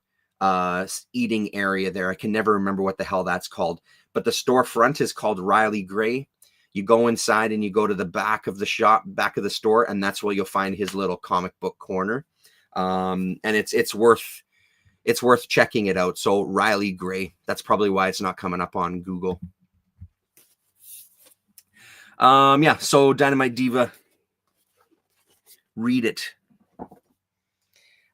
eating area there. I can never remember what the hell that's called. But the storefront is called Riley Gray. You go inside and you go to the back of the shop, back of the store, and that's where you'll find his little comic book corner. And it's worth checking it out. So Riley Gray, that's probably why it's not coming up on Google. Yeah, so Dynamite Diva, read it.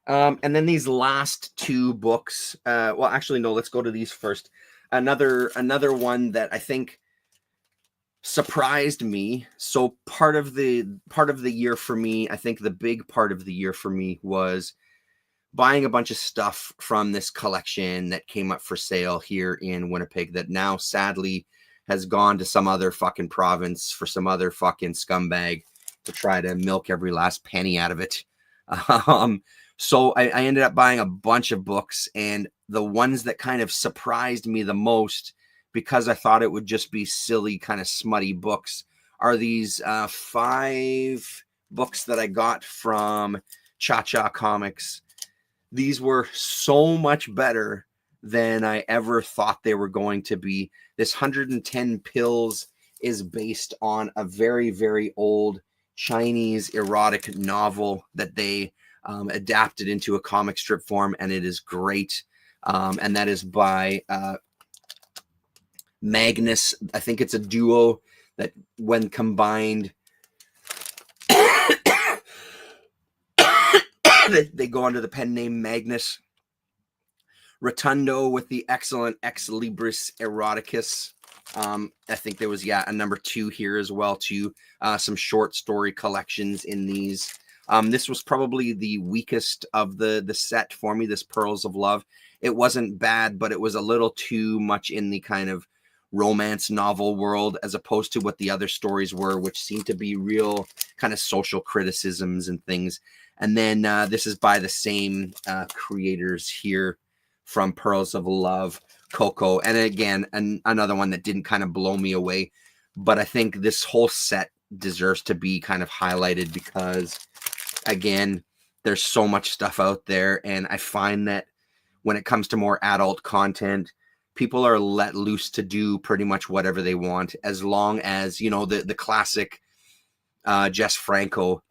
And then these last two books, well, actually, no, let's go to these first. Another one that I think surprised me. So part of the year for me, I think the big part of the year for me was buying a bunch of stuff from this collection that came up for sale here in Winnipeg that now sadly has gone to some other fucking province for some other fucking scumbag to try to milk every last penny out of it. So I ended up buying a bunch of books, and the ones that kind of surprised me the most, because I thought it would just be silly, kind of smutty books, are these 5 books that I got from Cha-Cha Comics. These were so much better than I ever thought they were going to be. This 110 Pills is based on a very, very old Chinese erotic novel that they adapted into a comic strip form, and it is great. And that is by Magnus. I think it's a duo that, when combined, they go under the pen name Magnus. Rotundo with the excellent Ex Libris Eroticus. I think there was, a number 2 here as well, too. Some short story collections in these. This was probably the weakest of the set for me, this Pearls of Love. It wasn't bad, but it was a little too much in the kind of romance novel world, as opposed to what the other stories were, which seemed to be real kind of social criticisms and things. And then this is by the same creators here from Pearls of Love, Coco. And again, another one that didn't kind of blow me away. But I think this whole set deserves to be kind of highlighted because, again, there's so much stuff out there. And I find that when it comes to more adult content, people are let loose to do pretty much whatever they want, as long as, the classic Jess Franco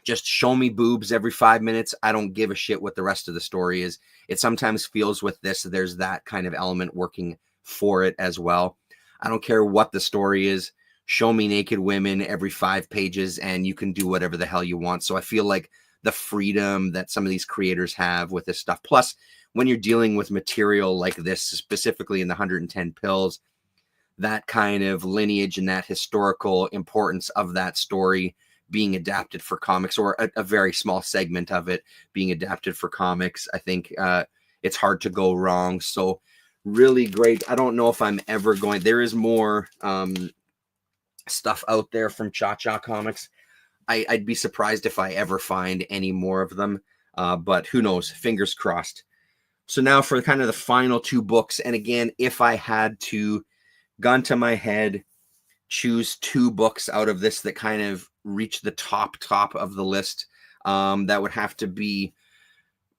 just show me boobs every 5 minutes. I don't give a shit what the rest of the story is. It sometimes feels with this, there's that kind of element working for it as well. I don't care what the story is. Show me naked women every 5 pages and you can do whatever the hell you want. So I feel like the freedom that some of these creators have with this stuff. Plus, when you're dealing with material like this, specifically in the 110 pills, that kind of lineage and that historical importance of that story being adapted for comics, or a very small segment of it being adapted for comics, I think it's hard to go wrong. So really great. I don't know if I'm ever going, there is more stuff out there from Cha-Cha Comics. I'd be surprised if I ever find any more of them, but who knows, fingers crossed. So now for kind of the final 2 books, and again, if I had to, gun to my head, choose 2 books out of this that kind of reach the top of the list, that would have to be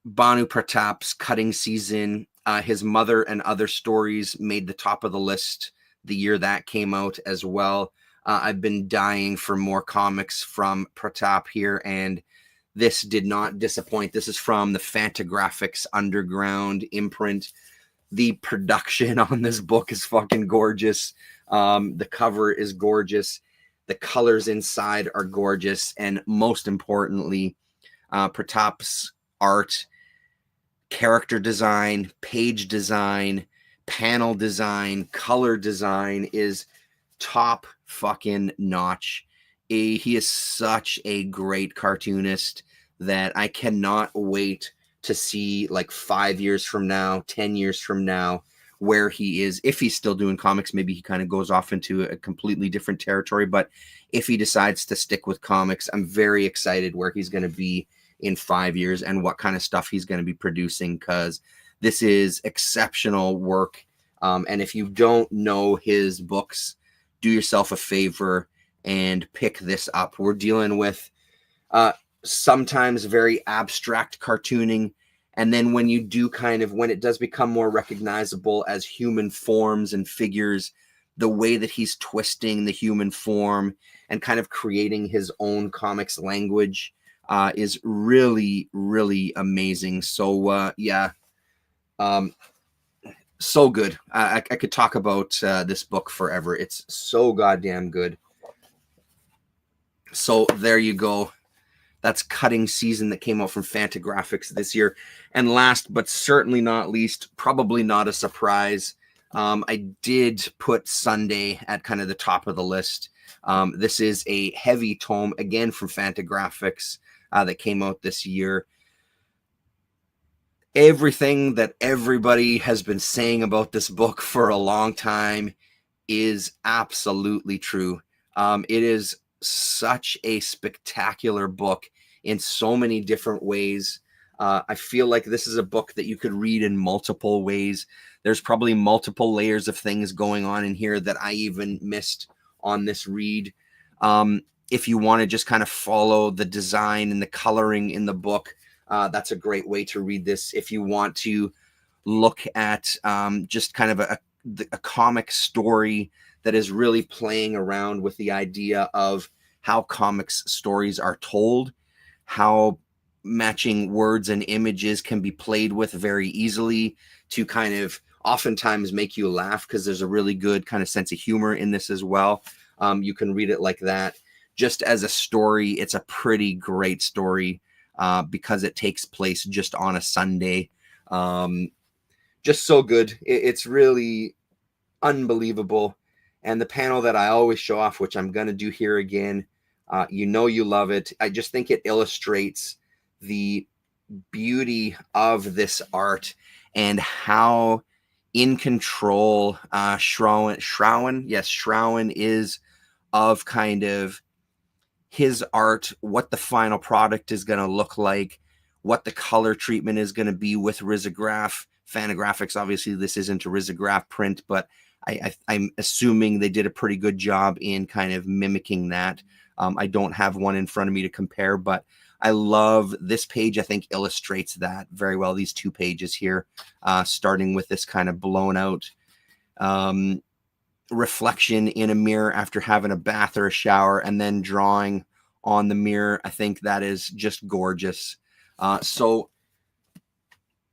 Bhanu Pratap's Cutting Season. His Mother and Other Stories made the top of the list the year that came out as well. I've been dying for more comics from Pratap here, and this did not disappoint. This is from the Fantagraphics Underground imprint. The production on this book is fucking gorgeous. The cover is gorgeous. The colors inside are gorgeous. And most importantly, Pratap's art, character design, page design, panel design, color design is top fucking notch. He is such a great cartoonist that I cannot wait to see, like 5 years from now, 10 years from now, where he is. If he's still doing comics, maybe he kind of goes off into a completely different territory. But if he decides to stick with comics, I'm very excited where he's going to be in 5 years and what kind of stuff he's going to be producing, because this is exceptional work. And if you don't know his books, do yourself a favor and pick this up. We're dealing with sometimes very abstract cartooning, and then when you do when it does become more recognizable as human forms and figures, the way that he's twisting the human form and kind of creating his own comics language is really, really amazing. So yeah, so good. I could talk about this book forever. It's so goddamn good. So there you go. That's Cutting Season that came out from Fantagraphics this year. And last but certainly not least, probably not a surprise, I did put Sunday at kind of the top of the list. This is a heavy tome, again from Fantagraphics, that came out this year. Everything that everybody has been saying about this book for a long time is absolutely true. It is such a spectacular book in so many different ways. I feel like this is a book that you could read in multiple ways. There's probably multiple layers of things going on in here that I even missed on this read. If you want to just kind of follow the design and the coloring in the book, that's a great way to read this. If you want to look at just kind of a comic story that is really playing around with the idea of how comics stories are told, how matching words and images can be played with very easily to kind of oftentimes make you laugh, because there's a really good kind of sense of humor in this as well. You can read it like that. Just as a story, it's a pretty great story because it takes place just on a Sunday. Just so good. It's really unbelievable. And the panel that I always show off, which I'm going to do here again, you know you love it. I just think it illustrates the beauty of this art and how in control Shrowen is of kind of his art, what the final product is going to look like, what the color treatment is going to be with risograph. Fantagraphics, obviously this isn't a risograph print, but I'm assuming they did a pretty good job in kind of mimicking that. I don't have one in front of me to compare, but I love this page. I think illustrates that very well. These 2 pages here, starting with this kind of blown out reflection in a mirror after having a bath or a shower, and then drawing on the mirror. I think that is just gorgeous. So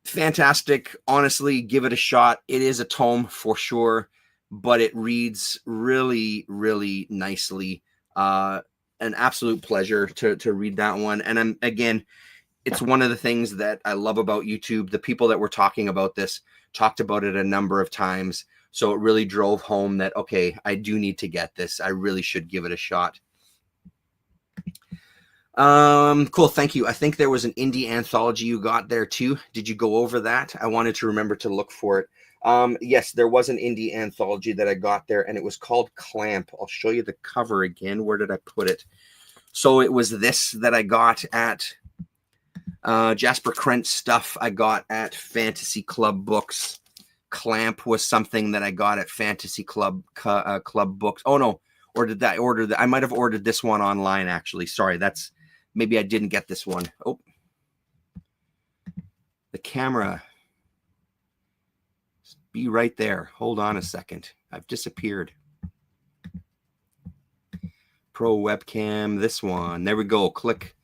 fantastic. Honestly, give it a shot. It is a tome for sure, but it reads really, really nicely. An absolute pleasure to read that one. And again, it's one of the things that I love about YouTube. The people that were talking about this talked about it a number of times. So it really drove home that, okay, I do need to get this. I really should give it a shot. Cool. Thank you. I think there was an indie anthology you got there too. Did you go over that? I wanted to remember to look for it. Yes, there was an indie anthology that I got there, and it was called Clamp. I'll show you the cover again. Where did I put it? So it was this that I got at Jasper Krentz stuff I got at Fantasy Club Books. Clamp was something that I got at Fantasy Club Books. Oh no, or did I order that? I might have ordered this one online actually. Sorry, maybe I didn't get this one. Oh, the camera. Be right there. Hold on a second. I've disappeared. Pro webcam, this one. There we go. Click.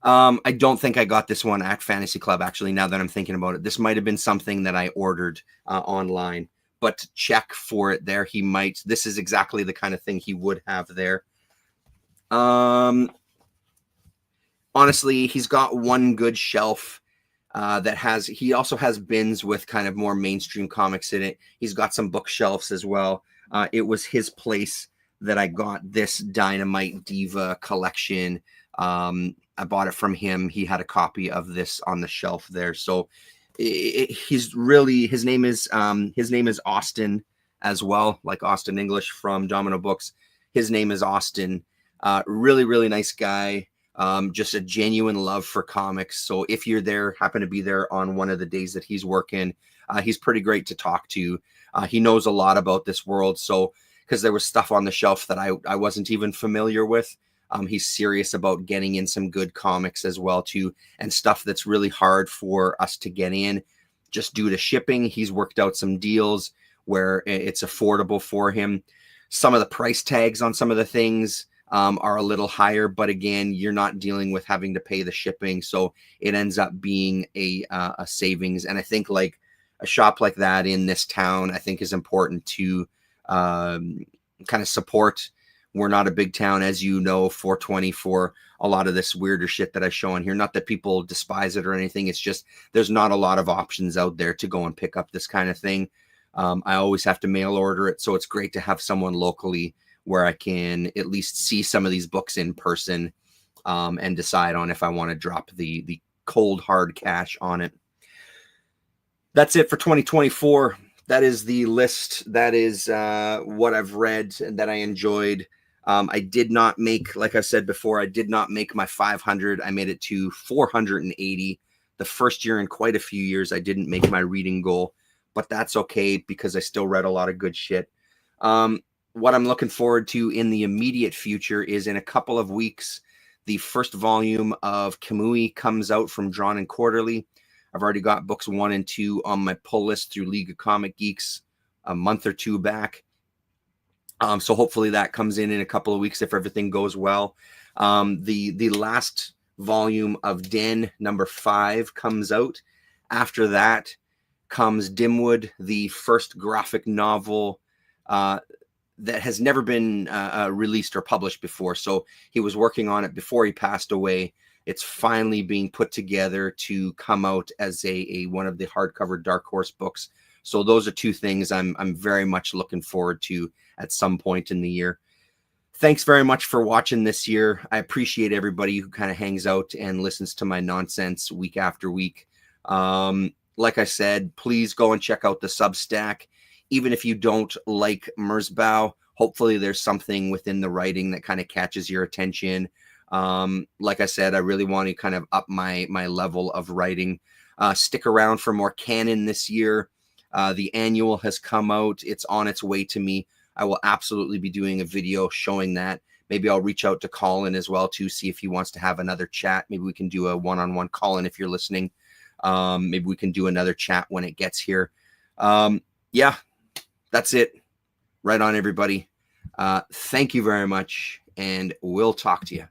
I don't think I got this one at Fantasy Club, actually, now that I'm thinking about it. This might have been something that I ordered online, but check for it there. This is exactly the kind of thing he would have there. Honestly, he's got one good shelf he also has bins with kind of more mainstream comics in it. He's got some bookshelves as well. It was his place that I got this Dynamite Diva collection. I bought it from him. He had a copy of this on the shelf there. So his name is Austin as well, like Austin English from Domino Books. His name is Austin. Really, really nice guy. Just a genuine love for comics. So if you're there, happen to be there on one of the days that he's working, he's pretty great to talk to. He knows a lot about this world. So because there was stuff on the shelf that I wasn't even familiar with. He's serious about getting in some good comics as well too, and stuff that's really hard for us to get in just due to shipping. He's worked out some deals where it's affordable for him. Some of the price tags on some of the things are a little higher, but again, you're not dealing with having to pay the shipping, so it ends up being a savings. And I think like a shop like that in this town, I think is important to kind of support. We're not a big town, as you know, 420 for a lot of this weirder shit that I show on here. Not that people despise it or anything. It's just there's not a lot of options out there to go and pick up this kind of thing. I always have to mail order it, so it's great to have someone locally where I can at least see some of these books in person and decide on if I want to drop the cold hard cash on it. That's it for 2024. That is the list. That is what I've read and that I enjoyed. I did not make, like I said before, I did not make my 500. I made it to 480. The first year in quite a few years, I didn't make my reading goal, but that's okay because I still read a lot of good shit. What I'm looking forward to in the immediate future is in a couple of weeks, the first volume of Kamui comes out from Drawn and Quarterly. I've already got books 1 and 2 on my pull list through League of Comic Geeks a month or two back. So hopefully that comes in a couple of weeks if everything goes well. The last volume of Den number 5 comes out. After that comes Dimwood, the first graphic novel that has never been released or published before. So he was working on it before he passed away. It's finally being put together to come out as a one of the hardcover Dark Horse books. So those are two things I'm very much looking forward to at some point in the year. Thanks very much for watching this year. I appreciate everybody who kind of hangs out and listens to my nonsense week after week. Like I said, please go and check out the Substack. Even if you don't like Merzbow, hopefully there's something within the writing that kind of catches your attention. Like I said, I really want to kind of up my level of writing. Stick around for more canon this year. The annual has come out. It's on its way to me. I will absolutely be doing a video showing that. Maybe I'll reach out to Colin as well to see if he wants to have another chat. Maybe we can do a one-on-one. Colin, if you're listening, maybe we can do another chat when it gets here. Yeah, that's it. Right on, everybody. Thank you very much, and we'll talk to you.